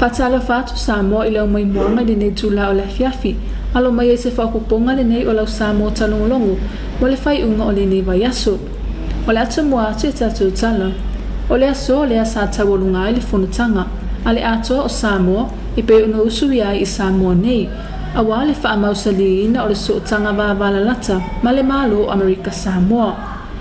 Fatalo fatu Samoa ila mai moanga le nei tula o le fiafi. Alo mai se whakuponga le nei o lau Samoa Taulogologo. Mo le whai unga o le nei vai aso. O le atu mua atu e tatu tala. O le aso le asa tawalunga i le whunutanga. A le atoa o Samoa i pe una usui ai i Samoa nei. Awa le wha mausali ina o le suotanga vāvala lata. Ma le malo Amerika Samoa.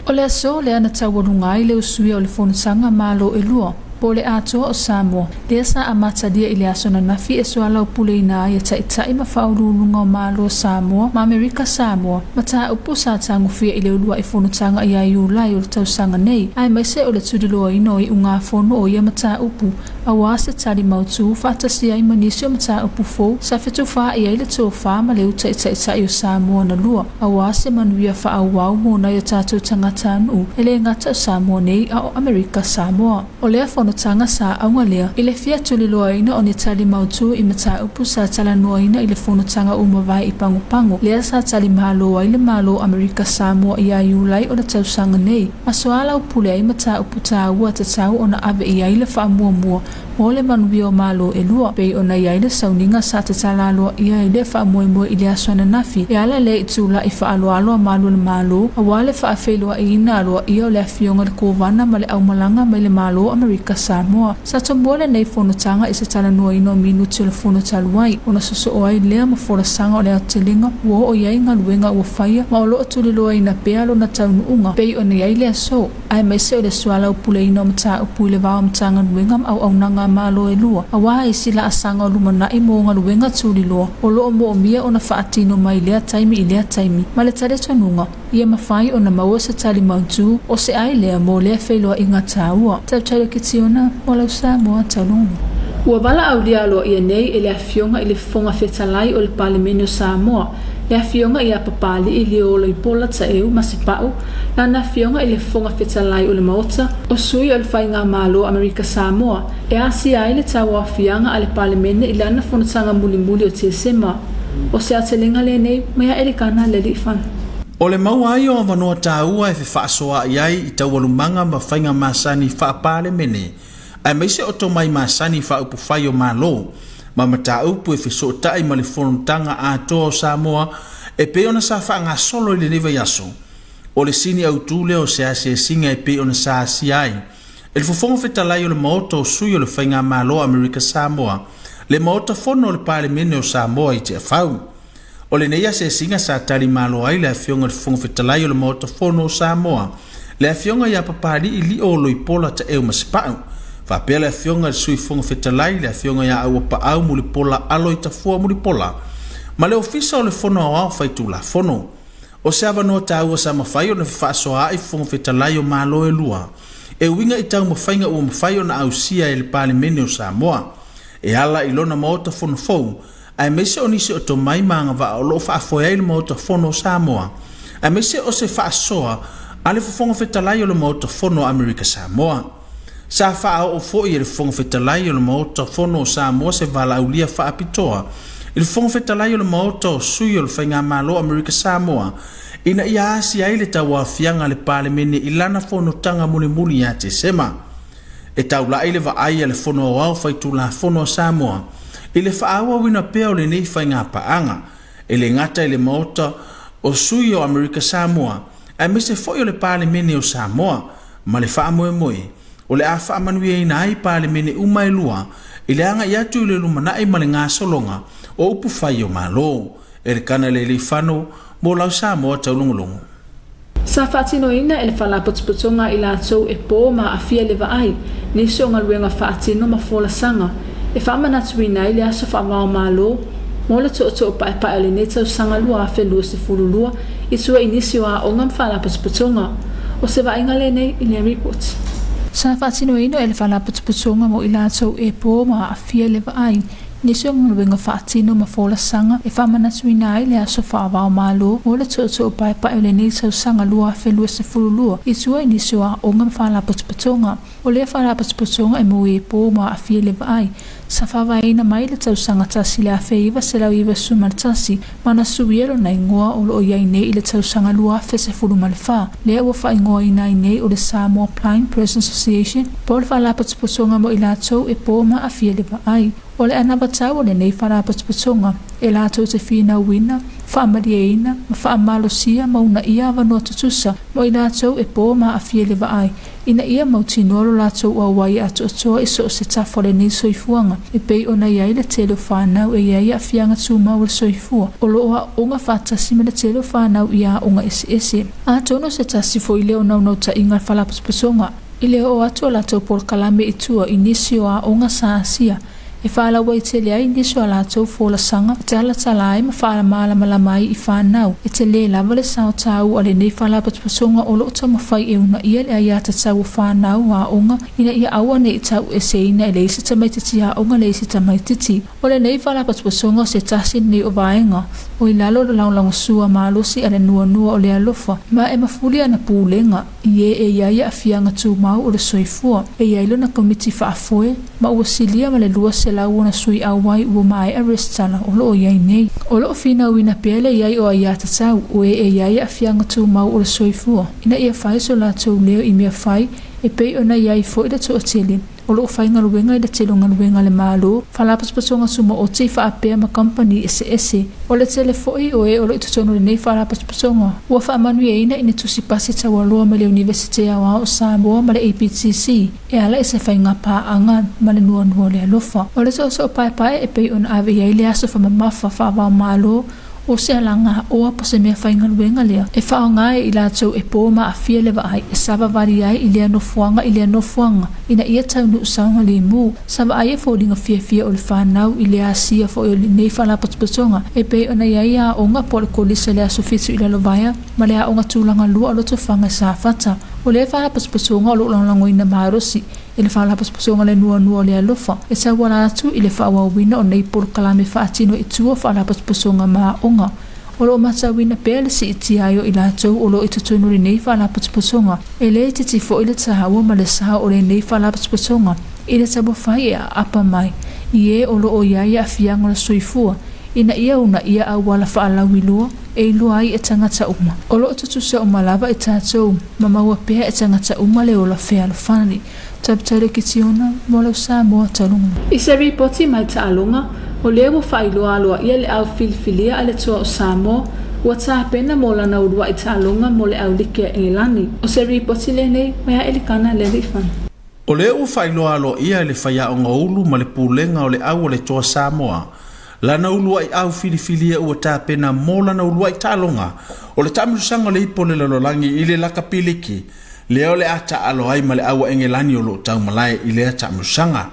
O le aso le ana tawalunga i le usui o le whunutanga malo e lua. Po le atoa o Samoa, le asa amata dia i le aso na nafi e soa lau pule ina ia taitai ma whaurulunga o malo Samoa, ma Amerika Samoa, ma taa upu sa tangufia i le ulua i whunutanga i ai ulai o le tausanga nei, ai mai se o le tudiloa ino i unga whono o ia ma taa upu, a wase tali mautu, whatasia i manisio ma taa upu fo, sa whetu wha i ai le tō wha ma le uta i taitai o Samoa na lua, a wase manuia wha au wau mōna i o tātou tangata anu, e le ngata o Samoa nei a o Amerika Samoa. O lea tanga sa aunga lea i le fia tuli loa ina o ni tali mautu i mata upu sa tala noa ina i le whunutanga umawai i pangu lea sa tali mahaloa i le malo Amerika Samoa i ai ulai o le tausanga nei ma soala upule i mata upu ta ua te tau o na ave i ai le wha mua mo le manuia o malo e lua pei o na i ai le sauninga sa te tala loa i ai le wha mua i le aswana nafi e ala le i tula i wha aloa malo le malo a wale wha awhelua i ina aloa i o le afionga le kovana ma le aumalanga ma le malo Amerika Samoa. Sa tombole nei whunutanga i se tala nua ino minuti o le whunutaluai. Ona soso o ai lea ma wholasanga o le atelinga ua o iai ngā luenga ua whaia ma o loo tuliloa ina pea lo na taunu unga. Pei o nei ai lea so. Ai mai se o le suala upule ino mata upu i le vāo mtanga luenga ma au nanga ma lo e lua. A waha i sila asanga o lumana i mo ngā luenga tuliloa. O loo mo o mia o na whaatino mai lea taimi i lea taimi. Ma le tale tonunga. Ia mawhai o na maua sa tali mautu o se ai lea mo lea whailoa i ngā tāua. Tautaro ki tiona mo lau Samoa Taulogologo. Ua wala au lia aloa ia nei e le afionga i le whonga whetalai o le Palemene o Samoa. Le afionga i apapali i le olo i pola ta eu masipau. La na afionga i le whonga whetalai o le maota o sui o le whainga malo Amerika Samoa. E asi ai le tawa afianga a le Palemene i lana whonatanga muli o te sema. O se atelenga le nei mea elikana le lifan. O le maua ai o avanua tāua e whaasoa i ai i taualumanga ma whainga masani Palemene. Ai maise o tomai masani whaupu whai o malo. Ma mata upu e wheso tai ma le whonuntanga a toa o Samoa e peona sa whaanga solo i le neva yaso. O le sini au tūle o se ase singa e peona sa asi ai. E le fufonga whetalai o le maota o sui o le whainga malo Amerika Samoa. Le maota whono o le Palemene o Samoa i te awhau. O le neia se singa sa tali malo ai le afionga le fufonga whetalai o le maota whono o Samoa. Le afionga i apapari i li o loi pola ta eo masipau. Fa pele afionga le sui fonga whetalai le afionga ia au pa au muli pola alo i tafua muli pola. Ma le ofisa o le fono au whaitu la fono. O se avanoa ta ua sa mawhai o na whaasoa ai fonga whetalai o malo e lua. E winga i tau mawhainga ua mawhai o na ausia e le Palemene o Samoa. E ala i lona maota fono fau. Ai mese o nisi o to mai maanga wa o lo whaafoia i le maota fono o Samoa. Ai mese o se whaasoa ale fonga whetalai o le maota fono Amerika Samoa. Sa faa o fo i le fonga whetalai o le maota fono o Samoa se vala ulia faa pitoa. I le fonga whetalai o le maota o sui o le whainga malo Amerika Samoa. Ina ia asi ai le tawa fianga le Palemene i lana fono tanga muli ya te sema. E taula i le va ai le fono o au whaitu la fono o Samoa. I le faa awa wina pea o le nei whainga paanga. E le ngata i le maota o sui o Amerika Samoa. Ai mese foi o le Palemene o Samoa. Ma le faa moe. O le afa manuia ina ai Palemene umai lua, i le anga iatu i le lumana i male ngā solonga o upu whai o malo, e le kana le whano mo lau Samoa Taulogologo. Sa whaatino ina e le whalapotspotonga i lātou e pō ma a fia le vaai, nisi o ngā luenga whaatino ma whola sanga, e whaamanatu ina i le aso whaamao malo, mo le to pae le netau sanga lua a whelua se fululua, i tua inisi o a ongam whalapotspotonga, o se vainga le nei i le report. Sa whaatino ino e le whalapotspotonga mo i lātou e pō ma a fia le vaai, nisi o ngā luenga whaatino ma whola sanga, e whamanatu ina ai le aso whaavao malo, mo le to pae le netau sanga lua a whelua se fululua, i tua inisi o a ongam whalapotspotonga. O le wharapatusanga e mo e po ma a fia le vai. Sa whawaina mai le tausanga tasi le a feiva se lau iwa sumartasi. Mana suiero na ingoa o lo iai nei i le tausanga lua fese furu malefa. Le ua wha ingoa ina i nei o le Samoa Blind Persons Association. Po le wharapatusanga mo i latou e po ma a fia le vai. O le ana batau o le nei wharapatusanga. E latou te whina wina, whaamariaina, ma whaamalosia mauna ia wanoa tutusa. Mo i latou e po ma a fia le vai. Ina ia mautinolo latou ua wai atu atoa i so se tafo le nei soifuanga. E pei ona iai le telo whanau e iai a fianga tūmau le soifua. O loa unga whatasi me le telo whanau ia unga ese. A tono se tasi fo i leo nau ta inga whalapasonga. I leo o atu latou por kalame i tua inisio a unga sa asia. E whaala wai te lea inisio a latou fola sanga. Te ala talai ma whaala maala malamai i whanau. E te le lava le sao tau a le nei whalapasonga o loo ta mawhai e una ia le aiata tau whanau a unga. Ina ia aua nei tau e se ina e leisi tamaititi a unga leisi tamaititi. O le nei whalapasonga se tasi nei o vaenga. O i lalo le launlanga sua maalosi a le nua o le alofa. Ma e mafuli ana pūlenga. Ie e iaia a fianga tūmau o le soifua. E iailo na komiti whaafoe. Ma ua silia ma le lua se lau ona sui awai ua mai arrestala o loo iai nei. O loo fina wina pele iai o aiata tau. O e iaia a fianga tūmau o le soifua. Ina ia whai so la tau leo i mea whai. E pei ona iai fo i da toa telin. O loo whai ngaluenga i da telo ngaluenga le malo. Whalapasonga suma o te whaapea ma company ese. O le telefoi o e o lo i tutono le nei whalapasonga. Ua whaamanu e ina ina tusi pasi tawaloa ma le Universite awa o Samoa ma le APTC. E ala e se whai ngapa angan ma le nua le alofa. O le toso o pai e pei ona ave iai le aso whamamafa whaavao malo. O se alanga oa po se mea whainga luenga lea. E whao ngai i latou e pō ma a fia lewa ai. E sawa vari ai i lea no fuanga. Ina ia tau nu usaunga le mu. Sawa ai e fōringa fia o le whanau i lea sia fo i nei whalapasonga. E pei ona iai a onga po le kolisa lea sofitu i la lovaya. Ma lea onga tūlanga lua o loto whanga sa fata. O le whalapasonga o lo lango ina marosi. E le whalapasonga le nua le alofa. E sa wala atu i le whaawawina o nei por kalame whaatino i tua whalapasonga maa onga. O lo matawina pele si iti ayo i latou o lo i tutunu le nei whalapasonga. E le titi fo i le tahawa ma le saha o le nei whalapasonga. I le tabo whai e a apa mai. I e o lo o iai a fianga la soifua. Ina ia una ia a wala whaalawilua. E ilua ai e tangata uma. O lo tutusa o malava e tātou. Mamaua pēa e tangata uma le o la whea lo whanani. Tabtare ki tiona, molau Samoa talunga. I se ripoti mai ta alunga, o leo whailua aloa ia le au filfilia a le toa o Samoa, ua tā pena mo lana urua i ta alunga mo le au like e lani. O se ripoti le nei, mea elikana le rifan. O leo whailua aloa ia le whaia o ngaulu ma le pūlenga o le au o le toa Samoa. Lana ulua i au filifilia ua tā pena mo lana urua i ta alunga, o le tamilusanga le ipo le lalolangi i le laka piliki. Leo le ata alo ai ma le awa engelani o lo tau malai i le ata musanga.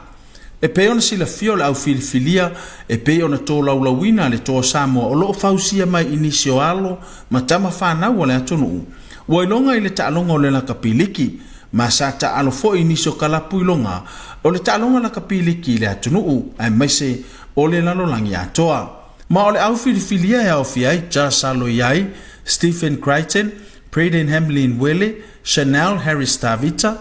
E pe ona sila fio le au filifilia, e pe ona tō laulawina le tō Samoa o lo fausia mai inisio alo ma tama whanau o le atonu. Wailonga i le taalonga o le laka piliki, ma sa taalo fo inisio kalapu ilonga o le taalonga laka piliki le atonu ai maise o le lalolangi atoa. Ma o le au filifilia e au fiai, Jasalo iai, Stephen Crichton, Braden Hamlin Wele, Chanel Harris Tavita,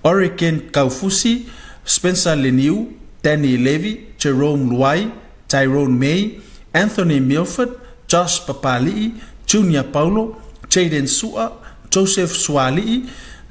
Oregon Kaufusi, Spencer Leniu, Danny Levy, Jerome Luai, Tyrone May, Anthony Milford, Josh Papali'i, Junior Paulo, Jaden Sua, Joseph Swali'i,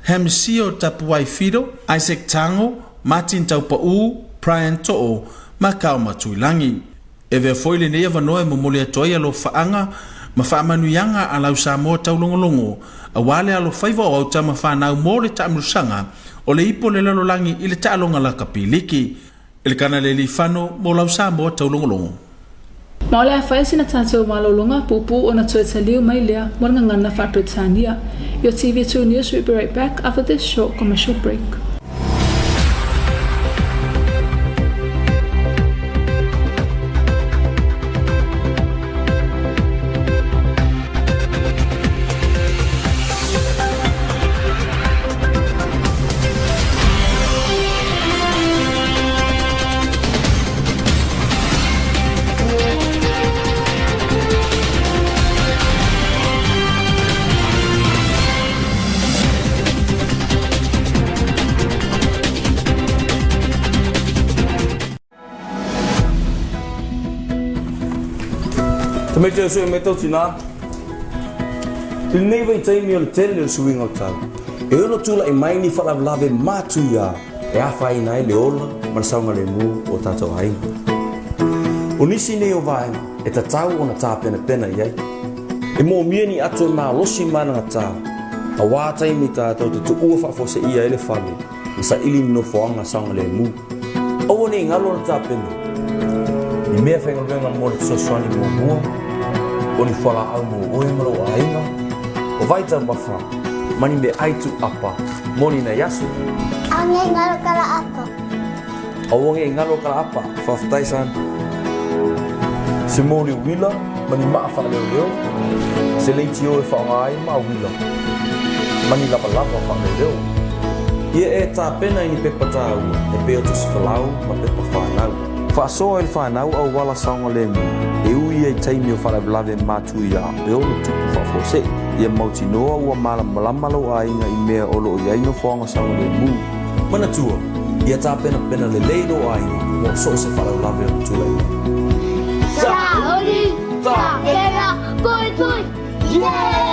Hamsio Tapuai Fido, Isaac Tango, Martin Taupa'u, Brian To'o, Makau Matuilangi. E vea foile nei avanoe momole atoia lo faanga, ma whaamanuianga a lau Samoa taulongolongo, a wale alo whaiva o au tama whanau mo le taamurusanga o le ipo le lalolangi i le taalonga la kapiliki. Ele kana le li whano mo lau Samoa taulongolongo. Ma ole a whaesina tātou malolonga pupu o na tueta liu mai lea mo ngangana whapretania. Your TV2 News will be right back after this short commercial break. Tamai te so me tau tina. Te nei vai tai mi o tele swing o tau. E ono tula I mai ni fala lave matu ya. E a fai nai le ola, man saunga le mu o tatou ai. O nisi nei o vai, e ta tau o na tā pena iai. E mō mia ni ato mā losi mana na tā. A wātai mi tātou te tu ua whafose ia ele whale. I sa ili no whaanga saunga le mu. Awa ni ngalo na tā pena. Ni mea whainga wenga mō le soswani mō mua. O ni whala au mō oemaro a inga. O vaita mawha, mani me aitu apa, moni na yasu. Ange ngalo kala apa. Awange ngalo kala apa, whafutaisan. Se mōri wila, mani maa whaleo leo. Se leiti o e whaongai maa wila. Mani lapa lapa whaleo leo. Ia e tā pena I ni pepa tā ua, e peo tu se whalau, ma pepa whanau. Whaasoa I whanau au wala saunga le mu. E ui e taimi o whalai blave mātu ia, e olu tuku whafose. Ia mauti noa ua mala malamalo a inga I mea olo I aino whaonga saunga le mu. Mana tua, ia tā pena le leiro a inga, mo so se whalau lave o tula inga. Sa oli, sa pena, poi, yeah!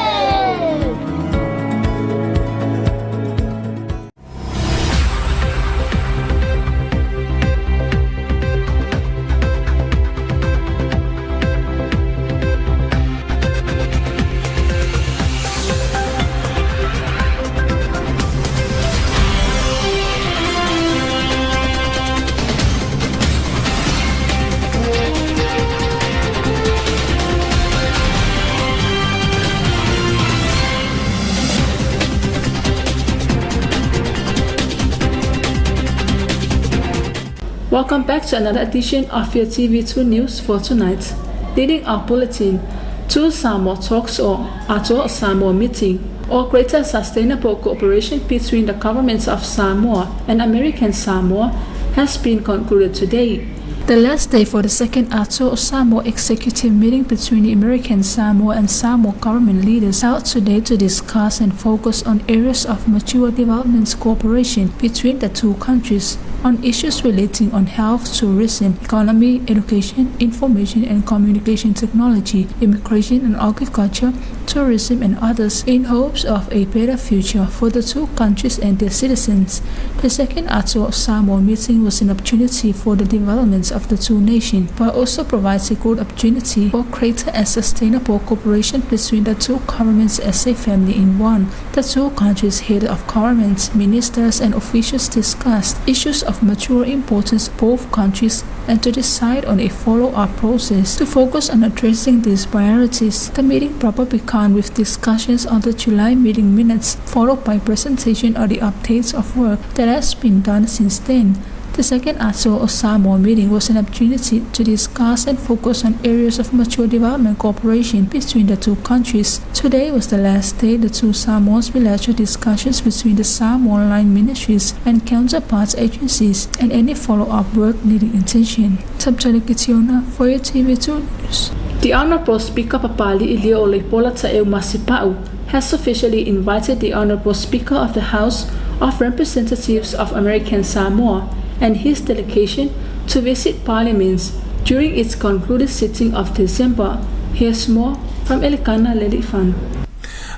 Welcome back to another edition of your TV2 News for tonight. Leading our bulletin, 2 Samoa talks or Ato Samoa meeting or greater sustainable cooperation between the governments of Samoa and American Samoa has been concluded today. The last day for the second Ato Samoa executive meeting between the American Samoa and Samoa government leaders held today to discuss and focus on areas of mature development cooperation between the two countries on issues relating on health, tourism, economy, education, information and communication technology, immigration and agriculture, tourism and others in hopes of a better future for the two countries and their citizens. The second Ato Samoa meeting was an opportunity for the development of the two nations, but also provides a good opportunity for greater and sustainable cooperation between the two governments as a family in one. The two countries' heads of governments, ministers and officials discussed issues of mature importance to both countries and to decide on a follow-up process to focus on addressing these priorities. The meeting proper began with discussions on the July meeting minutes, followed by presentation of the updates of work that has been done since then. The second Ato Samoa meeting was an opportunity to discuss and focus on areas of mature development cooperation between the two countries. Today was the last day the two Samoas bilateral discussions between the Samoan line ministries and counterparts agencies and any follow-up work needing attention. Taulogologo for your TV2 News. The Honorable Speaker Papali Ilio Leipola Taeu Masipau has officially invited the Honorable Speaker of the House of Representatives of American Samoa and his delegation to visit Parliament during its concluded sitting of December. Here's more from Elikana Lelifan.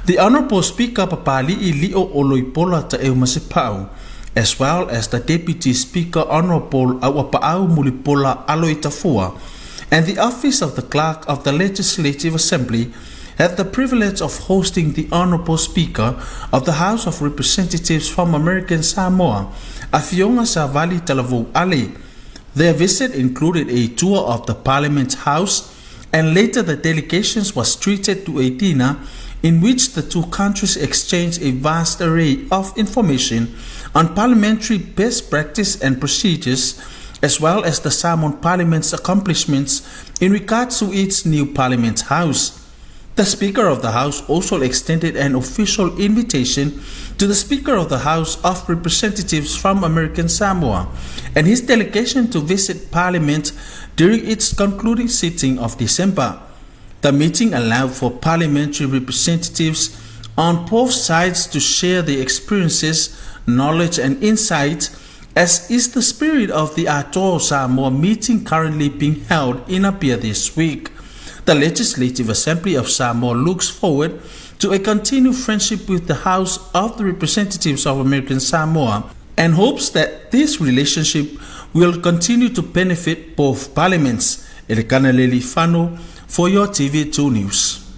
The Honorable Speaker Papali Ilio Oloipola Taeu Masipau, as well as the Deputy Speaker Honorable Awapa'au Mulipola Aloitafua, and the Office of the Clerk of the Legislative Assembly had the privilege of hosting the Honorable Speaker of the House of Representatives from American Samoa, Afionga Savali Talavu Ali. Their visit included a tour of the Parliament House, and later the delegations was treated to a dinner in which the two countries exchanged a vast array of information on parliamentary best practice and procedures, as well as the Samoan Parliament's accomplishments in regards to its new Parliament House. The Speaker of the House also extended an official invitation to the Speaker of the House of Representatives from American Samoa and his delegation to visit Parliament during its concluding sitting of December. The meeting allowed for parliamentary representatives on both sides to share their experiences, knowledge and insight, as is the spirit of the Ato Samoa meeting currently being held in Apia this week. The Legislative Assembly of Samoa looks forward to a continued friendship with the House of the Representatives of American Samoa and hopes that this relationship will continue to benefit both parliaments. Elekanaleli Fano for your TV2 News.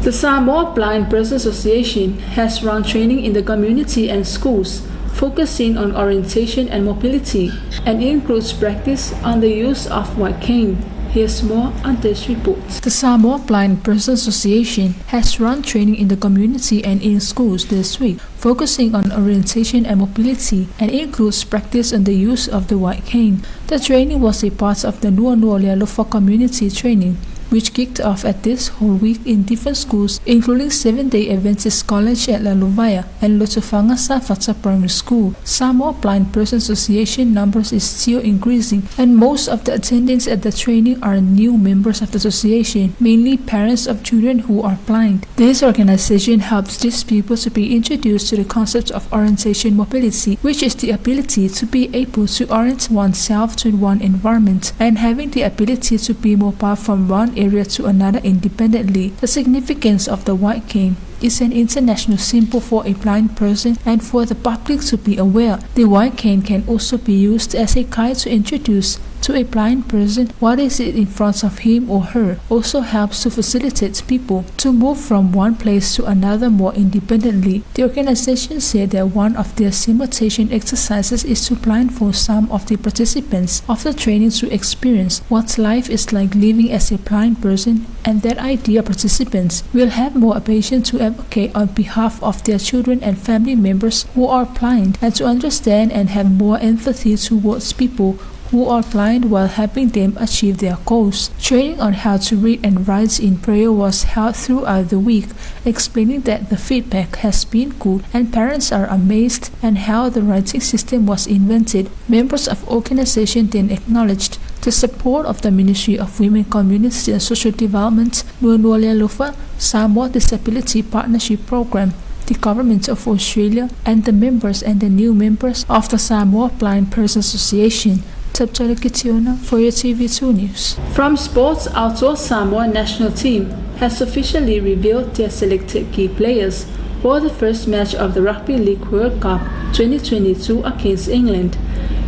The Samoa Blind Persons Association has run training in the community and schools, focusing on orientation and mobility, and includes practice on the use of white cane. Here's more on this report. The Samoa Blind Persons Association has run training in the community and in schools this week, focusing on orientation and mobility, and includes practice on the use of the white cane. The training was a part of the Nuanualealofa community training, which kicked off at this whole week in different schools, including Seventh-day Adventist College at Laluvaya and Lotofanga Safata Primary School. Samoa Blind Persons Association numbers is still increasing, and most of the attendants at the training are new members of the association, mainly parents of children who are blind. This organization helps these people to be introduced to the concept of orientation mobility, which is the ability to be able to orient oneself to one environment and having the ability to be mobile from one area to another independently. The significance of the white cane is an international symbol for a blind person and for the public to be aware. The white cane can also be used as a guide to introduce to a blind person what is it in front of him or her. Also helps to facilitate people to move from one place to another more independently. The organization said that one of their simultation exercises is to blindfold some of the participants of the training to experience what life is like living as a blind person, and that idea participants will have more patience to advocate on behalf of their children and family members who are blind, and to understand and have more empathy towards people who are blind while helping them achieve their goals. Training on how to read and write in prayer was held throughout the week, explaining that the feedback has been good and parents are amazed at how the writing system was invented. Members of organization then acknowledged the support of the Ministry of Women, Community and Social Development, Nuanualealofa, Samoa Disability Partnership Program, the Government of Australia, and the members and the new members of the Samoa Blind Persons Association. Taulogologo for your TV2 News. From sports, our Samoa national team has officially revealed their selected key players for the first match of the Rugby League World Cup 2022 against England.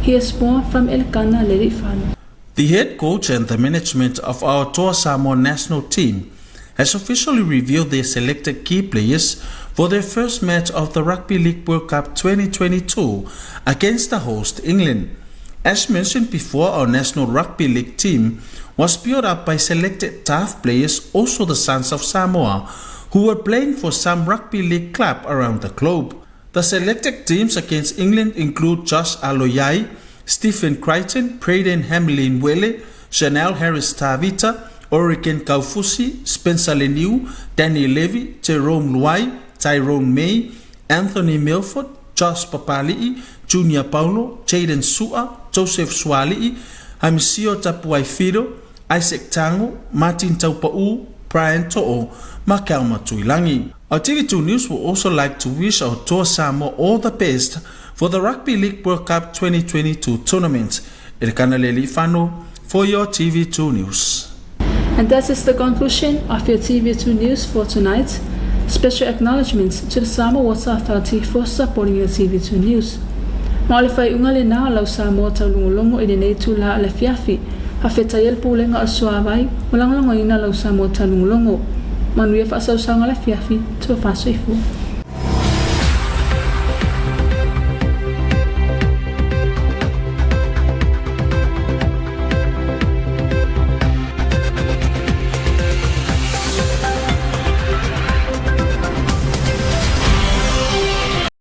Here's more from Elkana Lerifano. The head coach and the management of our Samoa national team has officially revealed their selected key players for their first match of the Rugby League World Cup 2022 against the host England. As mentioned before, our National Rugby League team was built up by selected tough players, also the sons of Samoa, who were playing for some rugby league club around the globe. The selected teams against England include Josh Aloiai, Stephen Crichton, Braden Hamlin-Wele, Chanel Harris-Tavita, Origen Kaufusi, Spencer Leniu, Danny Levy, Jerome Luai, Tyrone May, Anthony Milford, Josh Papali'i, Junior Paulo, Jaden Sua, Joseph Swali'i, Hamisio Tapuaifido, Isaac Tango, Martin Taupa'u, Brian To'o, Makalma Tuilangi. Our TV2 News would also like to wish our Toa Samoa all the best for the Rugby League World Cup 2022 tournament. Elkanaleli Fano for your TV2 News. And that is the conclusion of your TV2 News for tonight. Special acknowledgements to the Samoa Water Authority for supporting your TV2 News. Maolefai ungali na lau Samoa Taulogologo I nei tula le fiafi. Hafetayel pulenga al suavai, walang ina lau Samoa Taulogologo. Manuia fa sau le fiafi to fa soifu.